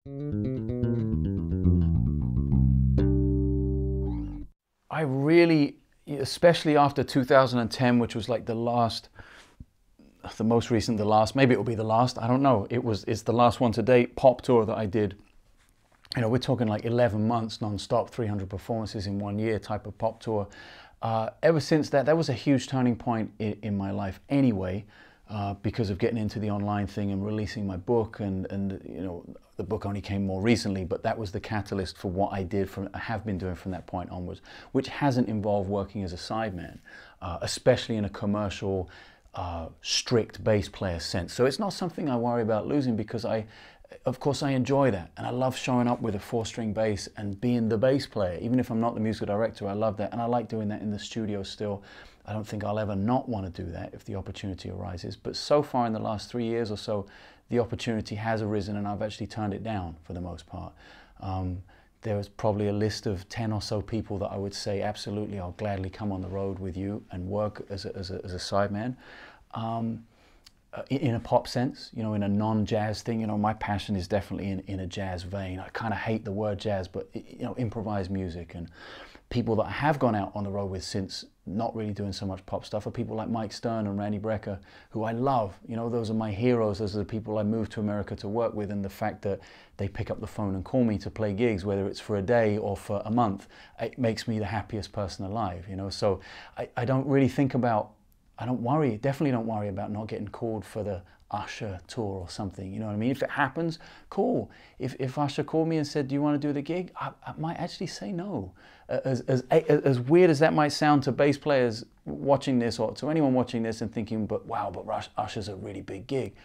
I really, especially after 2010, which was like the last, the most recent, the last, maybe it will be the last, I don't know. It's the last one to date, pop tour that I did. You know, we're talking like 11 months non-stop, 300 performances in 1 year type of pop tour. Ever since that, that was a huge turning point in my life anyway, because of getting into the online thing and releasing my book, and you know, the book only came more recently, but that was the catalyst for what I have been doing from that point onwards, which hasn't involved working as a sideman, especially in a commercial, strict bass player sense. So it's not something I worry about losing, because of course I enjoy that, and I love showing up with a 4-string bass and being the bass player. Even if I'm not the musical director, I love that, and I like doing that in the studio still. I don't think I'll ever not want to do that if the opportunity arises, but so far in the last 3 years or so, the opportunity has arisen and I've actually turned it down for the most part. There was probably a list of 10 or so people that I would say, absolutely, I'll gladly come on the road with you and work as a sideman. In a pop sense, you know, in a non-jazz thing, you know, my passion is definitely in a jazz vein. I kind of hate the word jazz, but, you know, improvised music. And people that I have gone out on the road with since, not really doing so much pop stuff, are people like Mike Stern and Randy Brecker, who I love. You know, those are my heroes. Those are the people I moved to America to work with, and the fact that they pick up the phone and call me to play gigs, whether it's for a day or for a month, it makes me the happiest person alive, you know. So I don't really think about, I don't worry, definitely don't worry about not getting called for the Usher tour or something, you know what I mean? If it happens, cool. If Usher called me and said, do you want to do the gig? I might actually say no. As weird as that might sound to bass players watching this, or to anyone watching this and thinking, but wow, but Usher's a really big gig.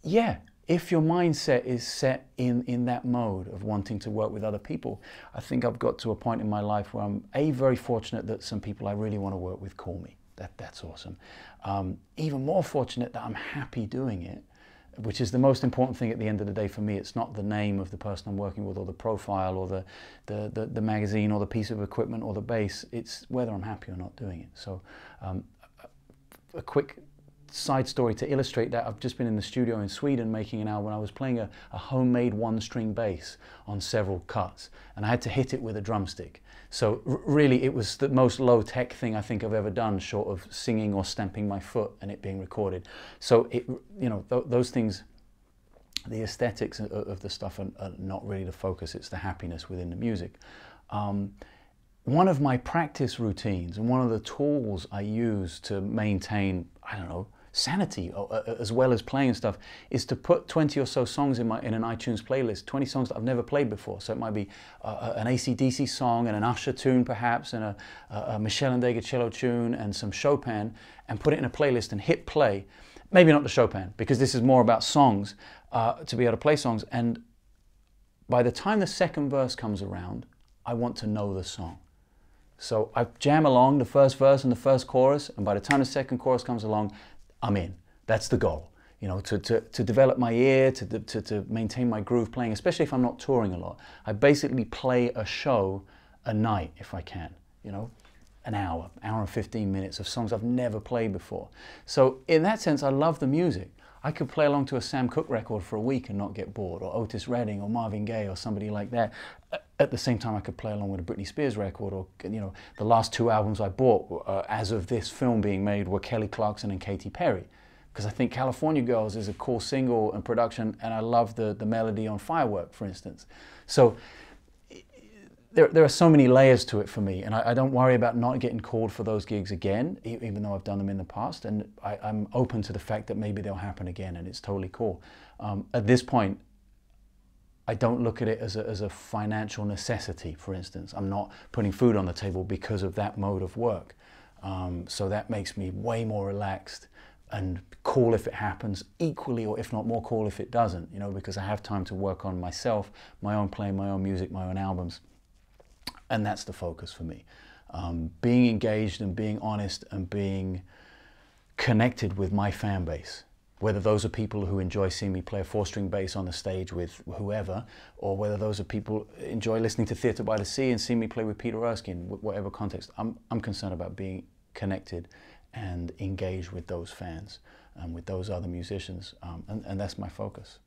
Yeah, if your mindset is set in that mode of wanting to work with other people, I think I've got to a point in my life where I'm very fortunate that some people I really want to work with call me. That's awesome. Even more fortunate that I'm happy doing it, which is the most important thing at the end of the day for me. It's not the name of the person I'm working with, or the profile, or the magazine, or the piece of equipment, or the bass. It's whether I'm happy or not doing it. So a quick side story to illustrate that: I've just been in the studio in Sweden making an album. I was playing a homemade 1-string bass on several cuts, and I had to hit it with a drumstick. So really, it was the most low-tech thing I think I've ever done, short of singing or stamping my foot and it being recorded. So you know, those things, the aesthetics of the stuff are not really the focus. It's the happiness within the music. One of my practice routines, and one of the tools I use to maintain, I don't know, sanity as well as playing stuff, is to put 20 or so songs in an iTunes playlist, 20 songs that I've never played before. So it might be an AC/DC song and an Usher tune perhaps, and a Michel Ndegeocello tune and some Chopin, and put it in a playlist and hit play. Maybe not the Chopin, because this is more about songs, to be able to play songs. And by the time the second verse comes around, I want to know the song. So I jam along the first verse and the first chorus, and by the time the second chorus comes along, I'm in. That's the goal, you know, to develop my ear, to maintain my groove playing, especially if I'm not touring a lot. I basically play a show a night if I can, you know, an hour and 15 minutes of songs I've never played before. So in that sense, I love the music. I could play along to a Sam Cooke record for a week and not get bored, or Otis Redding or Marvin Gaye or somebody like that. At the same time, I could play along with a Britney Spears record, or, you know, the last 2 albums I bought as of this film being made were Kelly Clarkson and Katy Perry, because I think California Girls is a cool single and production, and I love the melody on Firework, for instance. So there are so many layers to it for me, and I don't worry about not getting called for those gigs again, even though I've done them in the past, and I'm open to the fact that maybe they'll happen again, and it's totally cool. At this point, I don't look at it as a financial necessity, for instance. I'm not putting food on the table because of that mode of work. So that makes me way more relaxed and cool if it happens, equally, or if not more cool if it doesn't, you know, because I have time to work on myself, my own playing, my own music, my own albums. And that's the focus for me. Being engaged and being honest and being connected with my fan base. Whether those are people who enjoy seeing me play a 4-string bass on the stage with whoever, or whether those are people who enjoy listening to Theatre by the Sea and seeing me play with Peter Erskine, whatever context. I'm concerned about being connected and engaged with those fans and with those other musicians, and that's my focus.